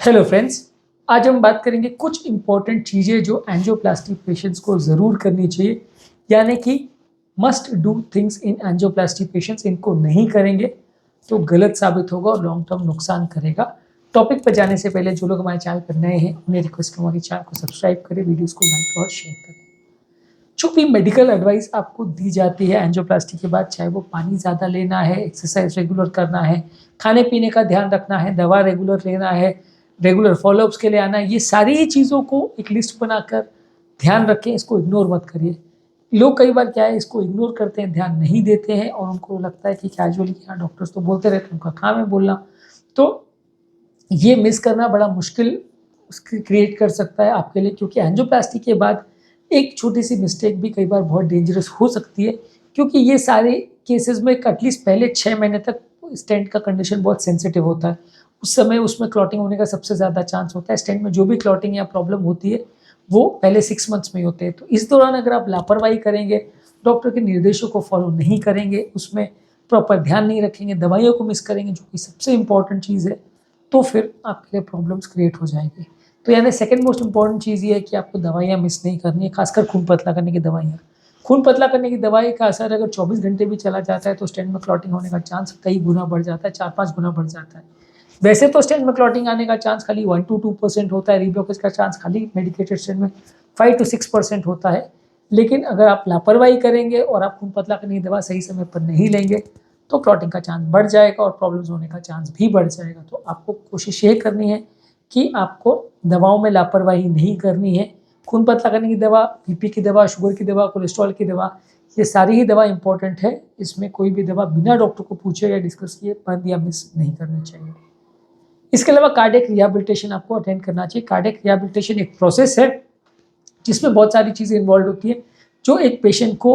Hello friends. आज हम बात करेंगे कुछ इंपॉर्टेंट चीज़ें जो एंजियोप्लास्टी पेशेंट्स को ज़रूर करनी चाहिए, यानी कि must do things in angioplasty patients. इनको नहीं करेंगे तो गलत साबित होगा और लॉन्ग टर्म नुकसान करेगा। टॉपिक पर जाने से पहले जो लोग हमारे चैनल पर नए हैं उन्हें रिक्वेस्ट करूँगा कि चैनल को सब्सक्राइब करें, वीडियोज़ को लाइक और शेयर करें। जो भी मेडिकल एडवाइस आपको दी जाती है एंजियोप्लास्टी के बाद, चाहे वो पानी ज़्यादा लेना है, एक्सरसाइज रेगुलर करना है, खाने पीने का ध्यान रखना है, दवा रेगुलर लेना है, रेगुलर फॉलोअप्स के लिए आना है, ये सारी चीज़ों को एक लिस्ट बनाकर ध्यान रखें। इसको इग्नोर मत करिए। लोग कई बार क्या है, इसको इग्नोर करते हैं, ध्यान नहीं देते हैं और उनको लगता है कि कैजुअली हाँ डॉक्टर्स तो बोलते रहते हैं, उनका काम है बोलना। तो ये मिस करना बड़ा मुश्किल क्रिएट कर सकता है आपके लिए, क्योंकि एंजियोप्लास्टी के बाद एक छोटी सी मिस्टेक भी कई बार बहुत डेंजरस हो सकती है। क्योंकि ये सारे केसेस में एटलीस्ट पहले 6 महीने तक स्टेंट का कंडीशन बहुत सेंसिटिव होता है। उस समय उसमें क्लॉटिंग होने का सबसे ज़्यादा चांस होता है। स्टेंट में जो भी क्लॉटिंग या प्रॉब्लम होती है वो पहले 6 मंथ्स में ही होते हैं। तो इस दौरान अगर आप लापरवाही करेंगे, डॉक्टर के निर्देशों को फॉलो नहीं करेंगे, उसमें प्रॉपर ध्यान नहीं रखेंगे, दवाइयों को मिस करेंगे जो कि सबसे इंपॉर्टेंट चीज़ है, तो फिर आपके लिए प्रॉब्लम्स क्रिएट हो जाएगी। तो यानी सेकंड मोस्ट इंपॉर्टेंट चीज़ ये है कि आपको दवाइयाँ मिस नहीं करनी है, खासकर खून पतला करने की दवाइयाँ। खून पतला करने की दवाई का असर अगर 24 घंटे भी चला जाता है तो स्टेंट में क्लॉटिंग होने का चांस कई गुना बढ़ जाता है, 4-5 गुना बढ़ जाता है। वैसे तो स्टेंट में क्लॉटिंग आने का चांस खाली 1 to 2% होता है, रीब्लॉकेज का चांस खाली मेडिकेटेड स्टेंट में 5 to 6% होता है। लेकिन अगर आप लापरवाही करेंगे और आप खून पतला करने की दवा सही समय पर नहीं लेंगे तो क्लॉटिंग का चांस बढ़ जाएगा और प्रॉब्लम्स होने का चांस भी बढ़ जाएगा। तो आपको कोशिश ये करनी है कि आपको दवाओं में लापरवाही नहीं करनी है। खून पतला करने की दवा, बीपी की दवा, शुगर की दवा, कोलेस्ट्रॉल की दवा, ये सारी ही दवा इंपॉर्टेंट है। इसमें कोई भी दवा बिना डॉक्टर को पूछे या डिस्कस किए बंद या मिस नहीं करनी चाहिए। इसके अलावा कार्डियक रिहैबिलिटेशन आपको अटेंड करना चाहिए। कार्डियक रिहैबिलिटेशन एक प्रोसेस है जिसमें बहुत सारी चीज़ें इन्वॉल्व होती है, जो एक पेशेंट को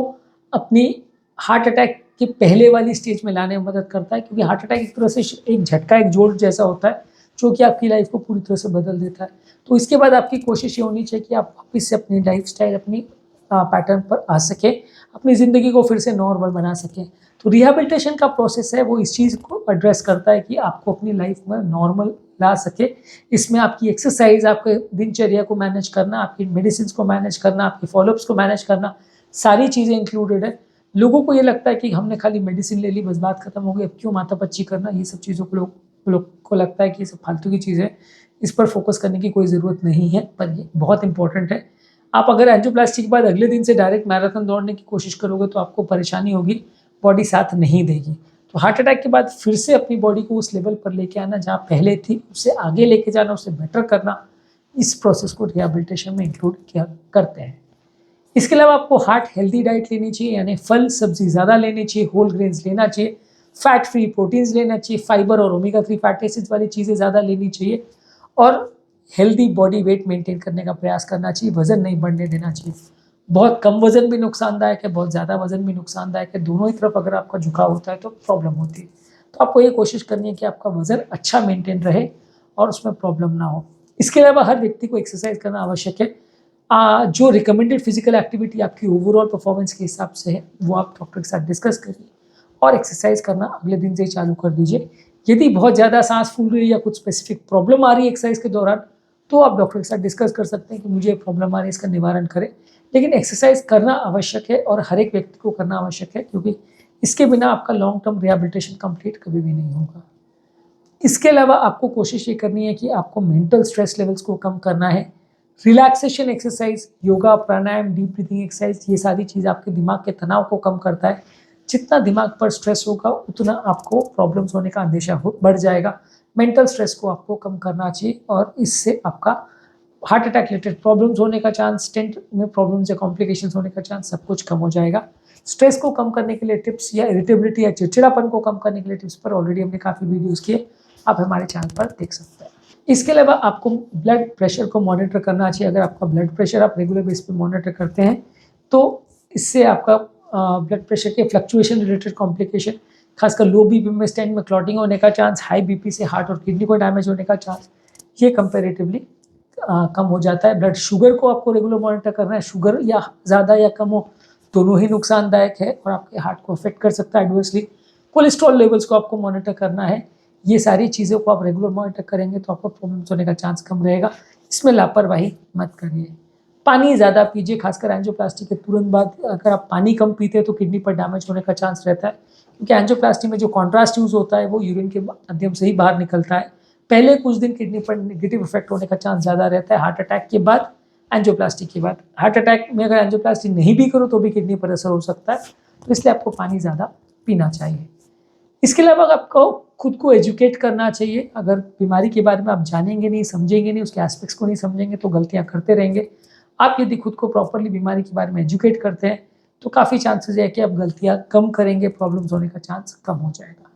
अपनी हार्ट अटैक के पहले वाली स्टेज में लाने में मदद करता है। क्योंकि हार्ट अटैक एक तरह से एक झटका, एक जोर जैसा होता है जो कि आपकी लाइफ को पूरी तरह से बदल देता है। तो इसके बाद आपकी कोशिश ये होनी चाहिए कि आप वापस से अपनी लाइफस्टाइल, अपनी पैटर्न पर आ सकें, अपनी ज़िंदगी को फिर से नॉर्मल बना सकें। तो रिहैबिलिटेशन का प्रोसेस है वो इस चीज़ को एड्रेस करता है कि आपको अपनी लाइफ में नॉर्मल ला सके। इसमें आपकी एक्सरसाइज, आपके दिनचर्या को मैनेज करना, आपकी मेडिसिन को मैनेज करना, आपकी फॉलोअप्स को मैनेज करना, सारी चीज़ें इंक्लूडेड है। लोगों को ये लगता है कि हमने खाली मेडिसिन ले ली, बस बात खत्म हो गई, अब क्यों माथापच्ची करना। ये सब चीज़ों को लोग को लगता है कि ये सब फालतू की चीज़ें, इस पर फोकस करने की कोई ज़रूरत नहीं है, पर ये बहुत इंपॉर्टेंट है। आप अगर एंजियोप्लास्टी के बाद अगले दिन से डायरेक्ट मैराथन दौड़ने की कोशिश करोगे तो आपको परेशानी होगी, बॉडी साथ नहीं देगी। तो हार्ट अटैक के बाद फिर से अपनी बॉडी को उस लेवल पर लेके आना जहाँ पहले थी, उससे आगे लेके जाना, उससे बेटर करना, इस प्रोसेस को रिहैबिलिटेशन में इंक्लूड किया करते हैं। इसके अलावा आपको हार्ट हेल्दी डाइट लेनी चाहिए, यानी फल सब्जी ज़्यादा लेनी चाहिए, होल ग्रेन्स लेना चाहिए, फैट फ्री प्रोटीन्स लेना चाहिए, फाइबर और ओमेगा 3 फैटी एसिड्स वाली चीज़ें ज़्यादा लेनी चाहिए और हेल्दी बॉडी वेट मेंटेन करने का प्रयास करना चाहिए। वज़न नहीं बढ़ने देना चाहिए। बहुत कम वज़न भी नुकसानदायक है, बहुत ज़्यादा वज़न भी नुकसानदायक है। दोनों ही तरफ अगर आपका झुकाव होता है तो प्रॉब्लम होती है। तो आपको ये कोशिश करनी है कि आपका वज़न अच्छा मेंटेन रहे और उसमें प्रॉब्लम ना हो। इसके अलावा हर व्यक्ति को एक्सरसाइज करना आवश्यक है। जो रिकमेंडेड फिजिकल एक्टिविटी आपकी ओवरऑल परफॉर्मेंस के हिसाब से है वो आप डॉक्टर के साथ डिस्कस करिए और एक्सरसाइज करना अगले दिन से ही चालू कर दीजिए। यदि बहुत ज़्यादा सांस फूल रही है या कुछ स्पेसिफिक प्रॉब्लम आ रही है एक्सरसाइज के दौरान, तो आप डॉक्टर के साथ डिस्कस कर सकते हैं कि मुझे प्रॉब्लम आ रही है, इसका निवारण करें। लेकिन एक्सरसाइज करना आवश्यक है और हर एक व्यक्ति को करना आवश्यक है, क्योंकि इसके बिना आपका लॉन्ग टर्म रिहैबिलिटेशन कंप्लीट कभी भी नहीं होगा। इसके अलावा आपको कोशिश ये करनी है कि आपको मेंटल स्ट्रेस लेवल्स को कम करना है। रिलैक्सेशन एक्सरसाइज, योगा, प्राणायाम, डीप ब्रीथिंग एक्सरसाइज, ये सारी चीज़ आपके दिमाग के तनाव को कम करता है। जितना दिमाग पर स्ट्रेस होगा उतना आपको प्रॉब्लम्स होने का अंदेशा बढ़ जाएगा। मेंटल स्ट्रेस को आपको कम करना चाहिए और इससे आपका हार्ट अटैक रिलेटेड प्रॉब्लम्स होने का चांस, स्टेंट में प्रॉब्लम्स या कॉम्प्लिकेशंस होने का चांस, सब कुछ कम हो जाएगा। स्ट्रेस को कम करने के लिए टिप्स या इरिटेबिलिटी या चिड़चिड़ापन को कम करने के लिए टिप्स पर ऑलरेडी हमने काफ़ी वीडियोस किए, आप हमारे चैनल पर देख सकते हैं। इसके अलावा आपको ब्लड प्रेशर को मॉनिटर करना चाहिए। अगर आपका ब्लड प्रेशर आप रेगुलर बेस पे मॉनिटर करते हैं तो इससे आपका ब्लड प्रेशर के फ्लक्चुएशन रिलेटेड कॉम्प्लिकेशन, खासकर लो बीपी में स्टेंट में क्लॉटिंग होने का चांस, हाई बीपी से हार्ट और किडनी को डैमेज होने का चांस, ये कंपेरेटिवली कम हो जाता है। ब्लड शुगर को आपको रेगुलर मॉनिटर करना है। शुगर या ज़्यादा या कम हो, दोनों ही नुकसानदायक है और आपके हार्ट को अफेक्ट कर सकता है एडवर्सली। कोलेस्ट्रॉल लेवल्स को आपको मॉनिटर करना है। ये सारी चीज़ों को आप रेगुलर मॉनिटर करेंगे तो आपको प्रॉब्लम्स होने का चांस कम रहेगा। इसमें लापरवाही मत करिए। पानी ज़्यादा पीजिए, खासकर एंजियोप्लास्टी के तुरंत बाद अगर आप पानी कम पीते हैं तो किडनी पर डैमेज होने का चांस रहता है, क्योंकि एंजियोप्लास्टी में जो कॉन्ट्रास्ट यूज़ होता है वो यूरिन के माध्यम से ही बाहर निकलता है। पहले कुछ दिन किडनी पर नेगेटिव इफेक्ट होने का चांस ज़्यादा रहता है हार्ट अटैक के बाद, एंजियोप्लास्टी के बाद। हार्ट अटैक में अगर एंजियोप्लास्टी नहीं भी करो तो भी किडनी पर असर हो सकता है, तो इसलिए आपको पानी ज़्यादा पीना चाहिए। इसके अलावा आपको खुद को एजुकेट करना चाहिए। अगर बीमारी के बारे में आप जानेंगे नहीं, समझेंगे नहीं, उसके एस्पेक्ट्स को नहीं समझेंगे तो गलतियाँ करते रहेंगे। आप यदि खुद को प्रॉपर्ली बीमारी के बारे में एजुकेट करते हैं तो काफ़ी चांसेस है कि आप गलतियाँ कम करेंगे, प्रॉब्लम्स होने का चांस कम हो जाएगा।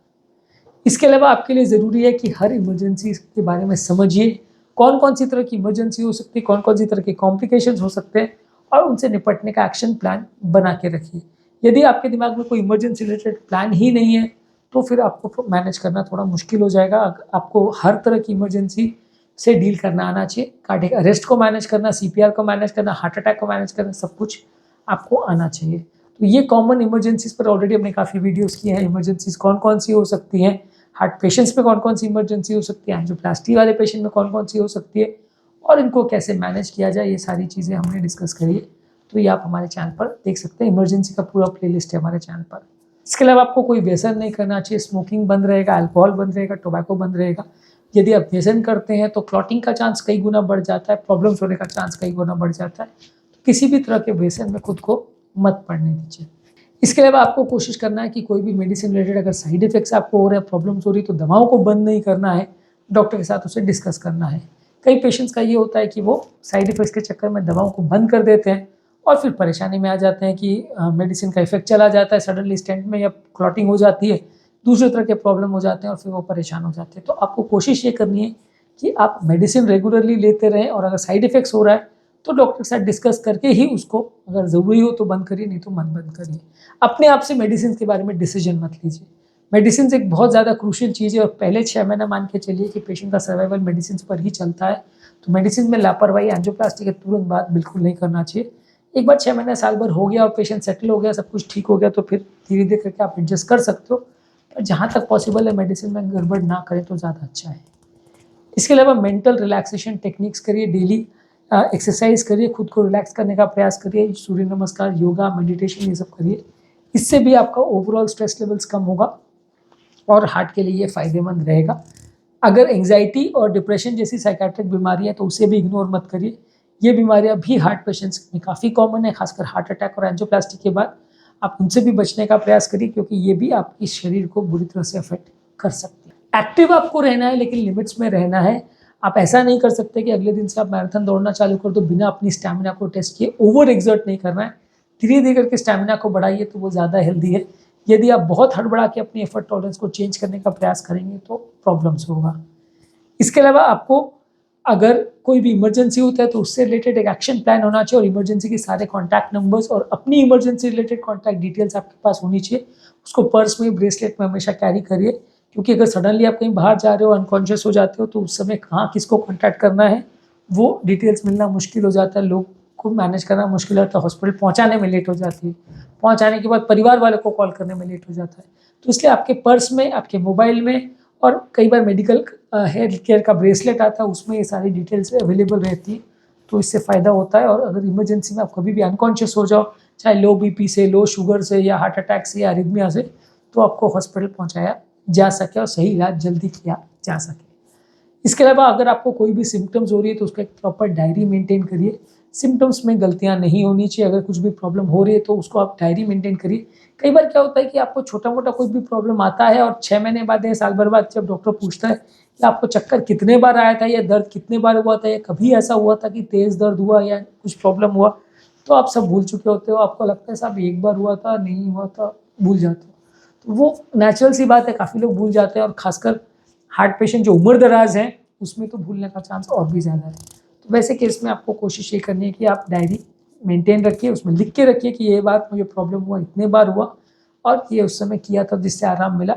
इसके अलावा आपके लिए ज़रूरी है कि हर इमरजेंसी के बारे में समझिए, कौन कौन सी तरह की इमरजेंसी हो सकती है, कौन कौन सी तरह के कॉम्प्लिकेशंस हो सकते हैं, और उनसे निपटने का एक्शन प्लान बना के रखिए। यदि आपके दिमाग में कोई इमरजेंसी रिलेटेड प्लान ही नहीं है तो फिर आपको मैनेज करना थोड़ा मुश्किल हो जाएगा। आपको हर तरह की इमरजेंसी से डील करना आना चाहिए। कार्डियक अरेस्ट को मैनेज करना, सीपीआर को मैनेज करना, हार्ट अटैक को मैनेज करना, सब कुछ आपको आना चाहिए। तो ये कॉमन इमरजेंसीज पर ऑलरेडी हमने काफ़ी वीडियोस किए हैं। इमरजेंसीज कौन कौन सी हो सकती हैं, हार्ट पेशेंट्स में कौन कौन सी इमरजेंसी हो सकती है, एंजियोप्लास्टी वाले पेशेंट में कौन कौन सी हो सकती है, और इनको कैसे मैनेज किया जाए, ये सारी चीज़ें हमने डिस्कस करी है। तो ये आप हमारे चैनल पर देख सकते हैं। इमरजेंसी का पूरा प्लेलिस्ट है हमारे चैनल पर। इसके अलावा आपको कोई व्यसन नहीं करना चाहिए। स्मोकिंग बंद रहेगा, अल्कोहल बंद रहेगा, टोबैको बंद रहेगा। यदि आप व्यसन करते हैं तो क्लॉटिंग का चांस कई गुना बढ़ जाता है, प्रॉब्लम्स होने का चांस कई गुना बढ़ जाता है। तो किसी भी तरह के व्यसन में खुद को मत पड़ने दीजिए। इसके अलावा आपको कोशिश करना है कि कोई भी मेडिसिन रिलेटेड अगर साइड इफेक्ट्स आपको हो रहे हैं, प्रॉब्लम्स हो रही है, तो दवाओं को बंद नहीं करना है, डॉक्टर के साथ उसे डिस्कस करना है। कई पेशेंट्स का ये होता है कि वो साइड इफेक्ट्स के चक्कर में दवाओं को बंद कर देते हैं और फिर परेशानी में आ जाते हैं कि मेडिसिन का इफेक्ट चला जाता है, सडनली स्टेंट में या क्लॉटिंग हो जाती है, दूसरे तरह के प्रॉब्लम हो जाते हैं और फिर वो परेशान हो जाते हैं। तो आपको कोशिश ये करनी है कि आप मेडिसिन रेगुलरली लेते रहें, और अगर साइड इफेक्ट्स हो रहा है तो डॉक्टर के साथ डिस्कस करके ही उसको अगर ज़रूरी हो तो बंद करिए, नहीं तो मत बंद करिए। अपने आप से मेडिसिन के बारे में डिसीजन मत लीजिए। मेडिसिन एक बहुत ज़्यादा क्रूशियल चीज़ है, और पहले 6 महीना मान के चलिए कि पेशेंट का सर्वाइवल मेडिसिन पर ही चलता है। तो मेडिसिन में लापरवाही एंजियोप्लास्टी के तुरंत बाद बिल्कुल नहीं करना चाहिए। एक बार 6 महीने साल भर हो गया और पेशेंट सेटल हो गया, सब कुछ ठीक हो गया, तो फिर धीरे धीरे करके आप एडजस्ट कर सकते हो। पर जहाँ तक पॉसिबल है मेडिसिन में गड़बड़ ना करें तो ज़्यादा अच्छा है। इसके अलावा मेंटल रिलैक्सेशन टेक्निक्स करिए, डेली एक्सरसाइज करिए, खुद को रिलैक्स करने का प्रयास करिए, सूर्य नमस्कार, योगा, मेडिटेशन, ये सब करिए। इससे भी आपका ओवरऑल स्ट्रेस लेवल्स कम होगा और हार्ट के लिए ये फ़ायदेमंद रहेगा। अगर एंग्जाइटी और डिप्रेशन जैसी साइकेट्रिक बीमारी है तो उसे भी इग्नोर मत करिए। ये बीमारियां भी हार्ट पेशेंट्स में काफ़ी कॉमन है, खासकर हार्ट अटैक और एंजियोप्लास्टी के बाद। आप उनसे भी बचने का प्रयास करिए, क्योंकि ये भी आपके शरीर को बुरी तरह से अफेक्ट कर सकती है। एक्टिव आपको रहना है, लेकिन लिमिट्स में रहना है। आप ऐसा नहीं कर सकते कि अगले दिन से आप मैराथन दौड़ना चालू कर दो बिना अपनी स्टैमिना को टेस्ट किए। ओवर एक्सर्ट नहीं करना है, धीरे धीरे करके स्टैमिना को बढ़ाइए तो वो ज़्यादा हेल्दी है। यदि आप बहुत हड़बड़ा के अपनी एफर्ट टॉलरेंस को चेंज करने का प्रयास करेंगे तो प्रॉब्लम्स होगा। इसके अलावा आपको अगर कोई भी इमरजेंसी होता है तो उससे रिलेटेड एक एक्शन प्लान होना चाहिए, और इमरजेंसी के सारे कॉन्टैक्ट नंबर्स और अपनी इमरजेंसी रिलेटेड कॉन्टैक्ट डिटेल्स आपके पास होनी चाहिए। उसको पर्स में, ब्रेसलेट में हमेशा कैरी करिए, क्योंकि अगर सडनली आप कहीं बाहर जा रहे हो, अनकॉन्शियस हो जाते हो, तो उस समय कहाँ किसको कॉन्टैक्ट करना है वो डिटेल्स मिलना मुश्किल हो जाता है, लोग को मैनेज करना मुश्किल होता है, हॉस्पिटल पहुँचाने में लेट हो जाती है, पहुँचाने के बाद परिवार वालों को कॉल करने में लेट हो जाता है। तो इसलिए आपके पर्स में, आपके मोबाइल में, और कई बार मेडिकल हेल्थ केयर का ब्रेसलेट आता है, उसमें ये सारी डिटेल्स अवेलेबल रहती है, तो इससे फ़ायदा होता है। और अगर इमरजेंसी में आप कभी भी अनकॉन्शियस हो जाओ, चाहे लो बीपी से, लो शुगर से, या हार्ट अटैक से, या अरिथमिया से, तो आपको हॉस्पिटल पहुंचाया जा सके और सही इलाज जल्दी किया जा सके। इसके अलावा अगर आपको कोई भी सिम्टम्स हो रही है तो उसका एक प्रॉपर डायरी मेंटेन करिए। सिम्टम्स में गलतियां नहीं होनी चाहिए। अगर कुछ भी प्रॉब्लम हो रही है तो उसको आप डायरी मेंटेन करिए। कई बार क्या होता है कि आपको छोटा मोटा कोई भी प्रॉब्लम आता है और 6 महीने बाद या साल भर बाद जब डॉक्टर पूछता है कि आपको चक्कर कितने बार आया था, या दर्द कितने बार हुआ था, या कभी ऐसा हुआ था कि तेज़ दर्द हुआ या कुछ प्रॉब्लम हुआ, तो आप सब भूल चुके होते हो। आपको लगता है साहब एक बार हुआ था, नहीं हुआ था, भूल जाते हो। तो वो नेचुरल सी बात है, काफ़ी लोग भूल जाते हैं, और खासकर हार्ट पेशेंट जो उम्र दराज हैं उसमें तो भूलने का चांस और भी ज़्यादा है। तो वैसे केस में आपको कोशिश ये करनी है कि आप डायरी मेंटेन रखिए, उसमें लिख के रखिए कि ये बात मुझे प्रॉब्लम हुआ, इतने बार हुआ, और ये उस समय किया था जिससे आराम मिला,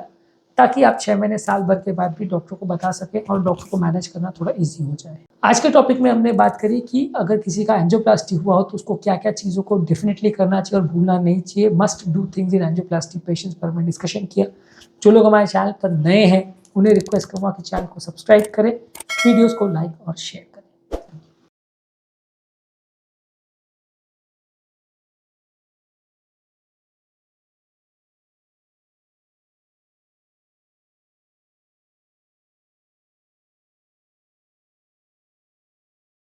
ताकि आप 6 महीने साल भर के बाद भी डॉक्टर को बता सकें और डॉक्टर को मैनेज करना थोड़ा ईजी हो जाए। आज के टॉपिक में हमने बात करी कि अगर किसी का एंजियोप्लास्टी हुआ हो तो उसको क्या क्या चीज़ों को डेफिनेटली करना चाहिए और भूलना नहीं चाहिए। Must do things in angioplasty patients पर हमने डिस्कशन किया। जो लोग हमारे चैनल पर नए हैं उन्हें रिक्वेस्ट करूँगा कि चैनल को सब्सक्राइब करें, वीडियोस को लाइक और शेयर करें।